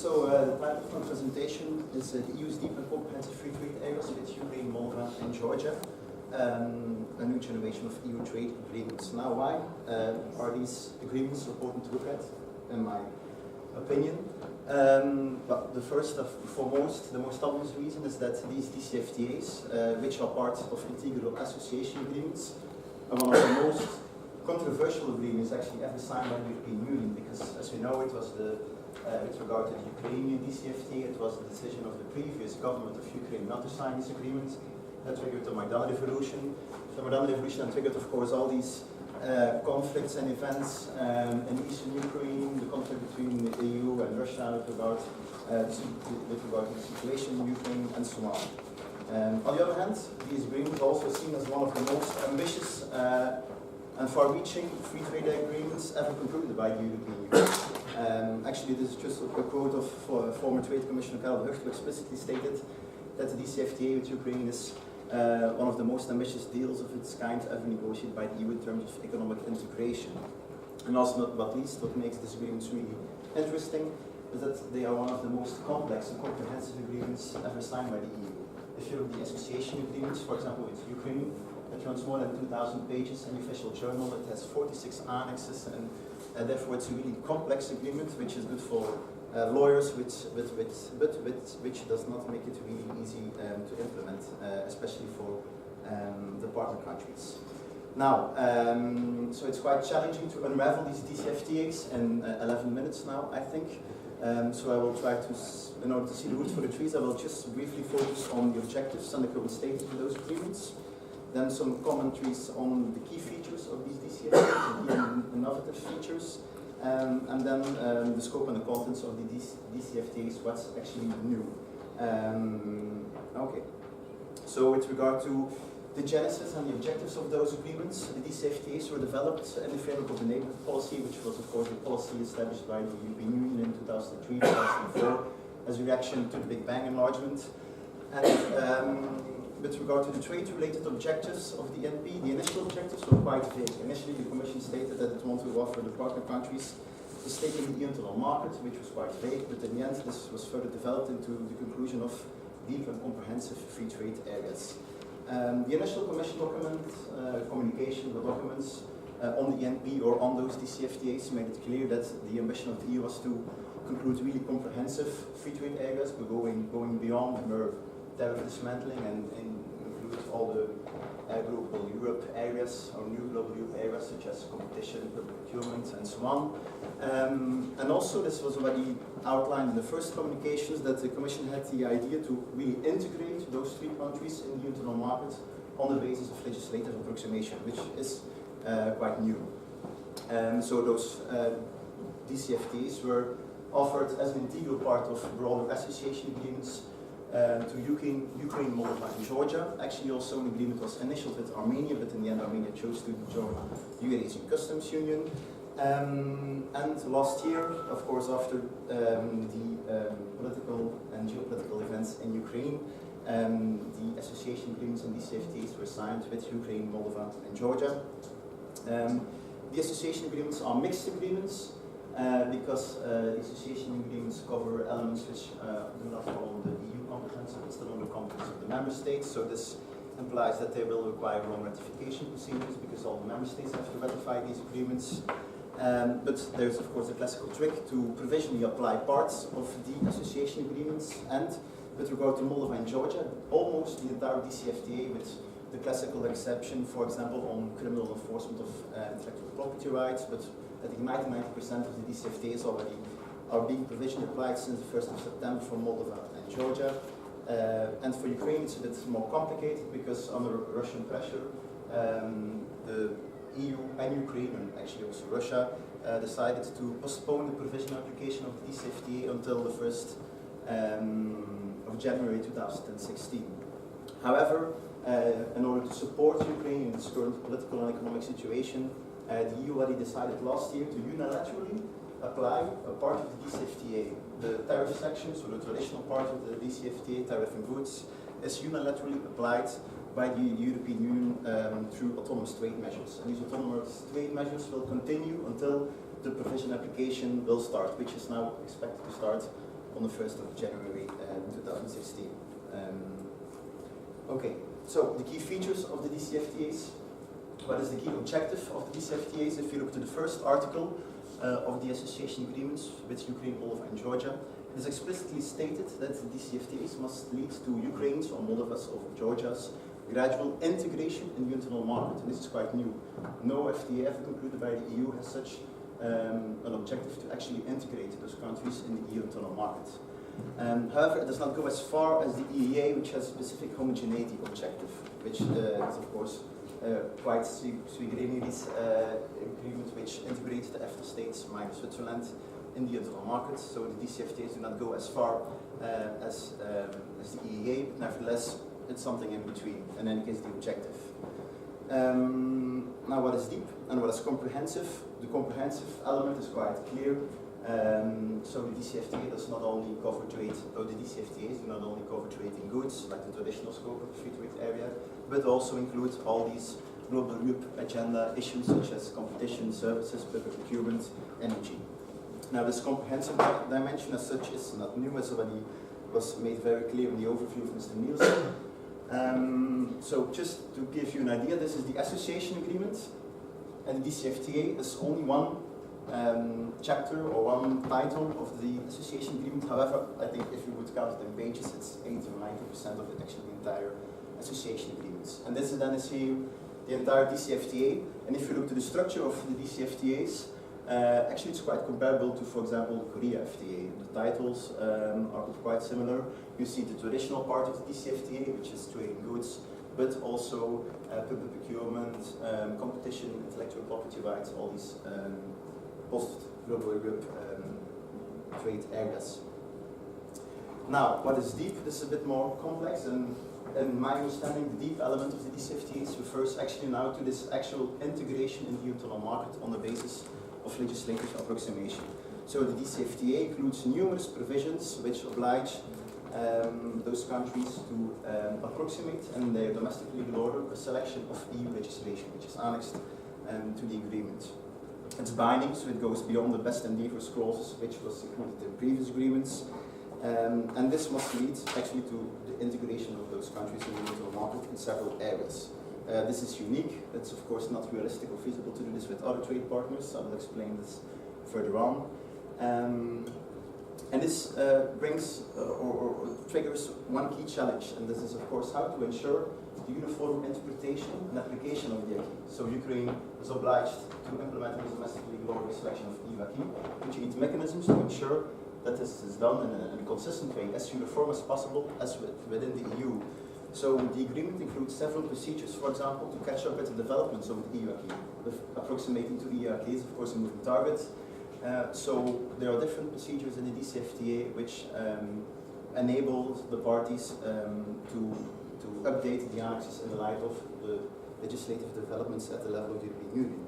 The title of my presentation is the EU's deep and comprehensive free trade areas with Ukraine, Moldova and Georgia. A new generation of EU trade agreements. Now why are these agreements important to look at, in my opinion? But the first and foremost, the most obvious reason is that these DCFTAs, which are part of integral association agreements, are one of the most controversial agreements actually ever signed by the European Union, because as we know, it was with regard to the Ukrainian DCFTA, it was the decision of the previous government of Ukraine not to sign this agreement. That triggered the Maidan Revolution. The Maidan Revolution triggered, of course, all these conflicts and events in eastern Ukraine, the conflict between the EU and Russia with regard to the situation in Ukraine, and so on. On the other hand, these agreements are also seen as one of the most ambitious and far-reaching free trade agreements ever concluded by the European Union. Actually, this is just a quote of former Trade Commissioner Karel De Gucht, who explicitly stated that the DCFTA with Ukraine is one of the most ambitious deals of its kind ever negotiated by the EU in terms of economic integration. And last but not least, what makes these agreements really interesting is that they are one of the most complex and comprehensive agreements ever signed by the EU. If you look at the association agreements, for example, with Ukraine, it runs more than 2,000 pages in the official journal. It has 46 annexes, and therefore it's a really complex agreement, which is good for lawyers, but which does not make it really easy to implement, especially for the partner countries. Now, so it's quite challenging to unravel these DCFTAs in 11 minutes now, I think. So I will try to, in order to see the wood for the trees, I will just briefly focus on the objectives and the current status of those agreements. Then some commentaries on the key features of these DCFTAs, the innovative features. And then the scope and the contents of the DCFTAs, what's actually new. Okay, so with regard to the genesis and the objectives of those agreements, the DCFTAs were developed in the framework of the neighbourhood policy, which was of course the policy established by the European Union in 2003, 2004, as a reaction to the Big Bang enlargement. And with regard to the trade-related objectives of the NP, the initial objectives were quite vague. Initially, the Commission stated that it wanted to offer the partner countries a stake in the internal market, which was quite vague, but in the end, this was further developed into the conclusion of deep and comprehensive free trade areas. The initial Commission document, communication, the documents on the NP or on those DCFTAs made it clear that the ambition of the EU was to conclude really comprehensive free trade areas, but going beyond mere tariff dismantling and include all the global Europe areas or new global Europe areas such as competition, public procurement, and so on. And also, this was already outlined in the first communications, that the Commission had the idea to really integrate those three countries in the internal market on the basis of legislative approximation, which is quite new. So those DCFTAs were offered as an integral part of broader association agreements to Ukraine, Moldova and Georgia. Actually also an agreement was initialed with Armenia, but in the end Armenia chose to join the Eurasian Customs Union. And last year, of course, after the political and geopolitical events in Ukraine, the association agreements and DCFTAs were signed with Ukraine, Moldova and Georgia. The association agreements are mixed agreements, because the association agreements cover elements which do not fall under the EU competence, but still under the competence of the member states. So this implies that they will require long ratification procedures, because all the member states have to ratify these agreements. But there's of course a classical trick to provisionally apply parts of the association agreements, and with regard to Moldova and Georgia, almost the entire DCFTA, with the classical exception, for example, on criminal enforcement of intellectual property rights, but I think 90% of the DCFTAs already are being provisionally applied since the 1st of September for Moldova and Georgia. And for Ukraine it's a bit more complicated, because under Russian pressure, the EU and Ukraine, and actually also Russia, decided to postpone the provisional application of the DCFTA until the 1st of January 2016. However, in order to support Ukraine in its current political and economic situation, the EU already decided last year to unilaterally apply a part of the DCFTA. The tariff section, so the traditional part of the DCFTA, tariff and goods, is unilaterally applied by the European Union through autonomous trade measures. And these autonomous trade measures will continue until the provision application will start, which is now expected to start on the 1st of January 2016. Okay, so the key features of the DCFTAs. What is the key objective of the DCFTAs? If you look to the first article of the association agreements with Ukraine, Moldova and Georgia, it is explicitly stated that the DCFTAs must lead to Ukraine's or Moldova's or Georgia's gradual integration in the internal market. And this is quite new. No FTA ever concluded by the EU has such an objective to actually integrate those countries in the EU internal market. However, it does not go as far as the EEA, which has a specific homogeneity objective, which is of course quite sui generis agreement which integrates the EFTA states minus Switzerland in the internal market. So the DCFTAs do not go as far as the EEA, but nevertheless it's something in between, in any case the objective. Now what is deep and what is comprehensive? The comprehensive element is quite clear. So the DCFTA does not only cover trade, or the DCFTAs do not only cover trade in goods, like the traditional scope of the free trade area, but also include all these global Europe agenda issues such as competition, services, public procurement, energy. Now this comprehensive dimension as such is not new, as already was made very clear in the overview of Mr. Nielsen. So just to give you an idea, this is the association agreement, and the DCFTA is only one chapter or one title of the association agreement. However, I think if you would count it in pages, it's 80 or 90% of it, actually the entire association agreements. And this then is here the entire DCFTA. And if you look to the structure of the DCFTAs, actually it's quite comparable to, for example, the Korea FTA. The titles are quite similar. You see the traditional part of the DCFTA, which is trade in goods, but also public procurement, competition, intellectual property rights, all these post-global Europe trade areas. Now, what is deep? This is a bit more complex, and in my understanding, the deep element of the DCFTAs refers actually now to this actual integration in the internal market on the basis of legislative approximation. So the DCFTA includes numerous provisions which oblige those countries to approximate in their domestic legal order a selection of EU legislation, which is annexed to the agreement. It's binding, so it goes beyond the best endeavors clauses, which was included in previous agreements. And this must lead actually to the integration of those countries in the internal market in several areas. This is unique. It's of course not realistic or feasible to do this with other trade partners. I will explain this further on. And this brings or triggers one key challenge, and this is of course how to ensure the uniform interpretation and application of the acquis. So Ukraine is obliged to implement this domestic legal order selection of EU acquis, which needs mechanisms to ensure that this is done in a consistent way, as uniform as possible as within the EU. So the agreement includes several procedures, for example, to catch up with the developments of the EU acquis. Approximating to the EU acquis is of course a moving target. So there are different procedures in the DCFTA which enable the parties to update the annexes in the light of the legislative developments at the level of the European Union.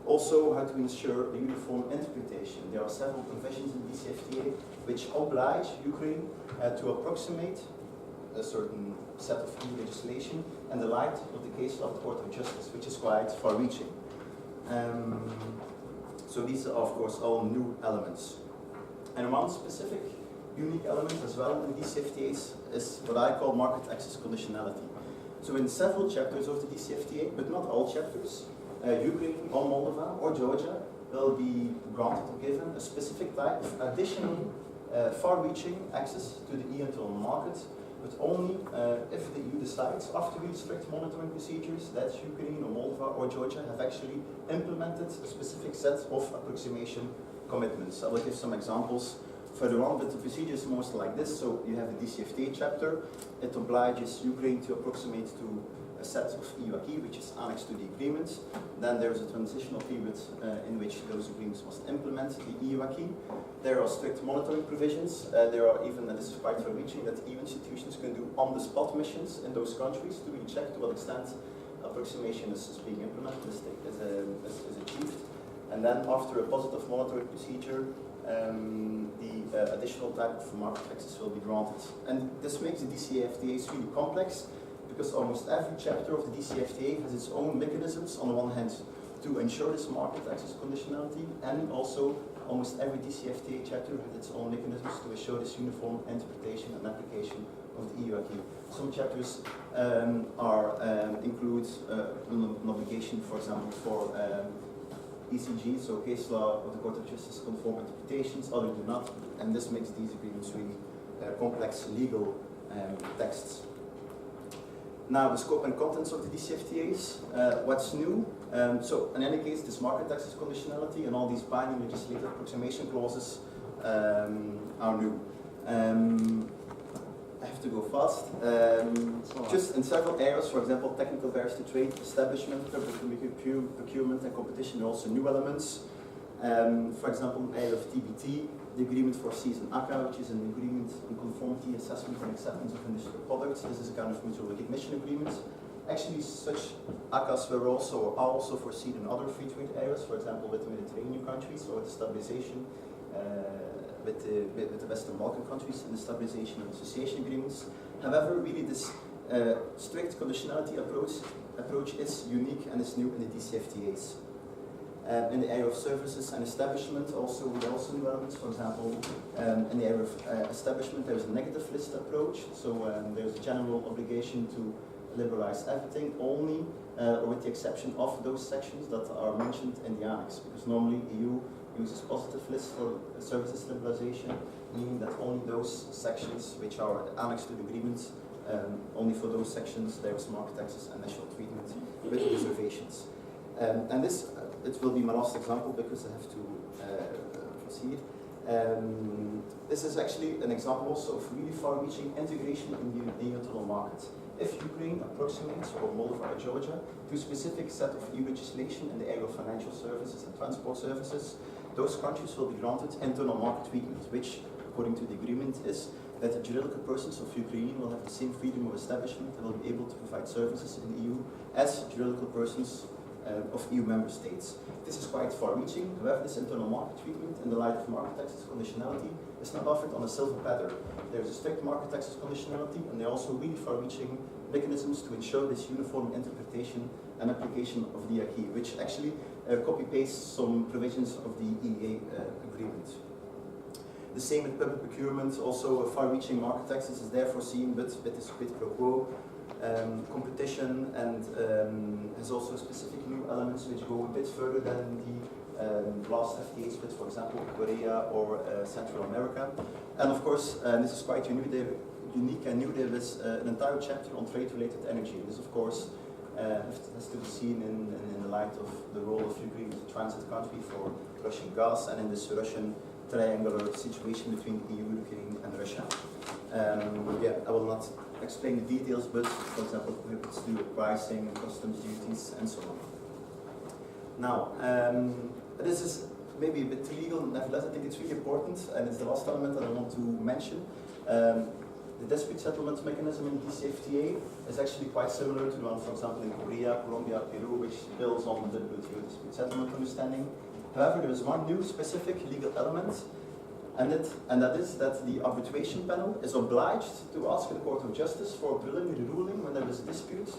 Also, how to ensure a uniform interpretation. There are several provisions in the DCFTA which oblige Ukraine to approximate a certain set of EU legislation in the light of the case of the Court of Justice, which is quite far-reaching. So these are, of course, all new elements. And one specific unique element as well in DCFTAs is what I call market access conditionality. So in several chapters of the DCFTA, but not all chapters, Ukraine or Moldova or Georgia will be granted or given a specific type of additional far-reaching access to the EU internal market, but only if the EU decides, after really strict monitoring procedures, that Ukraine or Moldova or Georgia have actually implemented a specific set of approximation commitments. I will give some examples further on, but the procedure is mostly like this. So you have the DCFTA chapter. It obliges Ukraine to approximate to a set of EU acquis, which is annexed to the agreement. Then there is a transitional period in which those agreements must implement the EU acquis. There are strict monitoring provisions. There are even, and this is quite far-reaching, that EU institutions can do on-the-spot missions in those countries to really check to what extent approximation is being implemented, is achieved. And then after a positive monitoring procedure, the additional type of market access will be granted. And this makes the DCFTAs really complex, because almost every chapter of the DCFTA has its own mechanisms, on the one hand, to ensure this market access conditionality, and also almost every DCFTA chapter has its own mechanisms to assure this uniform interpretation and application of the EU acquis. Some chapters include an obligation, for example, for ECG, so case law of the Court of Justice conform interpretations, others do not, and this makes these agreements really complex legal texts. Now, the scope and contents of the DCFTAs, what's new? So, in any case, this market access conditionality and all these binding legislative approximation clauses are new. I have to go fast. Just in several areas, for example, technical barriers to trade, establishment, public procurement and competition are also new elements. For example, in the area of TBT, the agreement foresees an ACA, which is an agreement on conformity, assessment and acceptance of industrial products. This is a kind of mutual recognition agreement. Actually, such ACAs are also foreseen in other free trade areas, for example, with the Mediterranean countries, or the stabilization with the Western Balkan countries and the stabilization and association agreements. However, really this strict conditionality approach is unique and is new in the DCFTAs. In the area of services and establishment, there are also new elements. For example, in the area of establishment, there is a negative list approach. So there's a general obligation to liberalize everything only, or with the exception of those sections that are mentioned in the annex. Because normally EU uses positive lists for services liberalization, meaning that only those sections which are annexed to the agreement, only for those sections there is market access and national treatment with reservations. And this, it will be my last example because I have to proceed. This is actually an example also of really far-reaching integration in the internal market. If Ukraine approximates, or Moldova or Georgia, to a specific set of EU legislation in the area of financial services and transport services, those countries will be granted internal market treatment, which, according to the agreement, is that the juridical persons of Ukraine will have the same freedom of establishment and will be able to provide services in the EU as juridical persons of EU member states. This is quite far-reaching. However, this internal market treatment, in the light of market access conditionality, is not offered on a silver platter. There is a strict market access conditionality, and there are also really far-reaching mechanisms to ensure this uniform interpretation and application of the acquis, which actually copy-pastes some provisions of the EEA agreement. The same with public procurement, also a far-reaching market access is there foreseen, but with this quid pro quo. Competition and has also specific new elements which go a bit further than the last FTAs with, for example, Korea or Central America. And of course, this is quite unique and new, there is an entire chapter on trade-related energy. This, of course, has to be seen in the light of the role of Ukraine as a transit country for Russian gas and in this Russian triangular situation between the EU, Ukraine and Russia. I will not explain the details, but for example, it's to do with pricing, customs duties, and so on. Now, this is maybe a bit legal, nevertheless I think it's really important, and it's the last element that I want to mention. The dispute settlement mechanism in the DCFTA is actually quite similar to the one, for example, in Korea, Colombia, Peru, which builds on the WTO dispute settlement understanding. However, there is one new specific legal element, and that is that the arbitration panel is obliged to ask the Court of Justice for a preliminary ruling when there is a dispute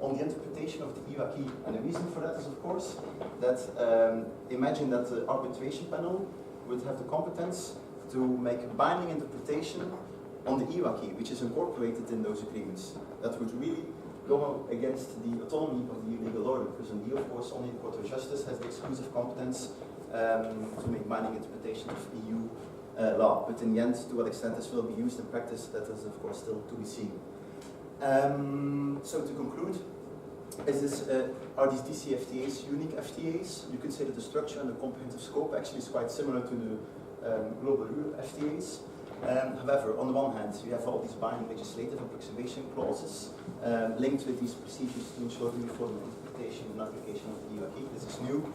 on the interpretation of the EU acquis. And the reason for that is, of course, that imagine that the arbitration panel would have the competence to make a binding interpretation on the EU acquis, which is incorporated in those agreements. That would really go against the autonomy of the EU legal order, because in the EU, of course, only the Court of Justice has the exclusive competence to make binding interpretation of EU law. But in the end, to what extent this will be used in practice, that is, of course, still to be seen. So to conclude, are these DCFTAs unique FTAs? You could say that the structure and the comprehensive scope actually is quite similar to the global FTAs. However, on the one hand, you have all these binding legislative approximation clauses linked with these procedures to ensure uniform interpretation and application of the EU acquis. This is new.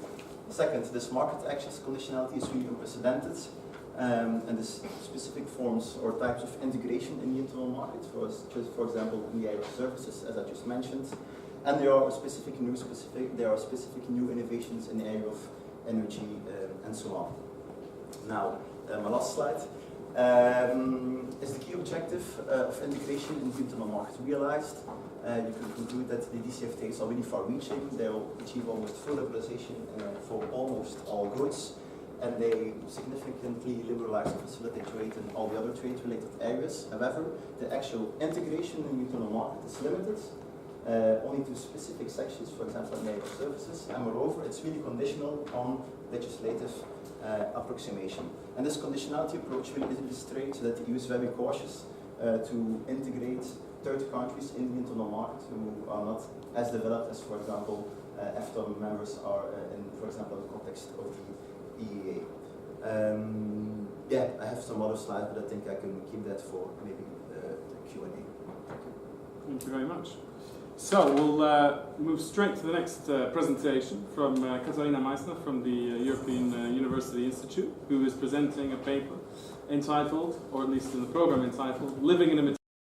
Second, this market access conditionality is really unprecedented, and this specific forms or types of integration in the internal market, for example, in the area of services, as I just mentioned. And there are specific new innovations in the area of energy and so on. Now, my last slide. Is the key objective of integration in the internal market realized? You can conclude that the DCFTAs are really far-reaching. They will achieve almost full liberalization for almost all goods. and they significantly liberalize and facilitate trade in all the other trade-related areas. However, the actual integration in the internal market is limited only to specific sections, for example, in medical services, and moreover, it's really conditional on legislative approximation. And this conditionality approach really illustrates that the EU is very cautious to integrate third countries in the internal market who are not as developed as, for example, EFTA members are in, for example, the context of the EEA. Yeah, I have some other slides, but I think I can keep that for maybe the Q&A. Thank you very much. So we'll move straight to the next presentation from Katharina Meissner from the European University Institute, who is presenting a paper entitled, or at least in the program entitled, Living in a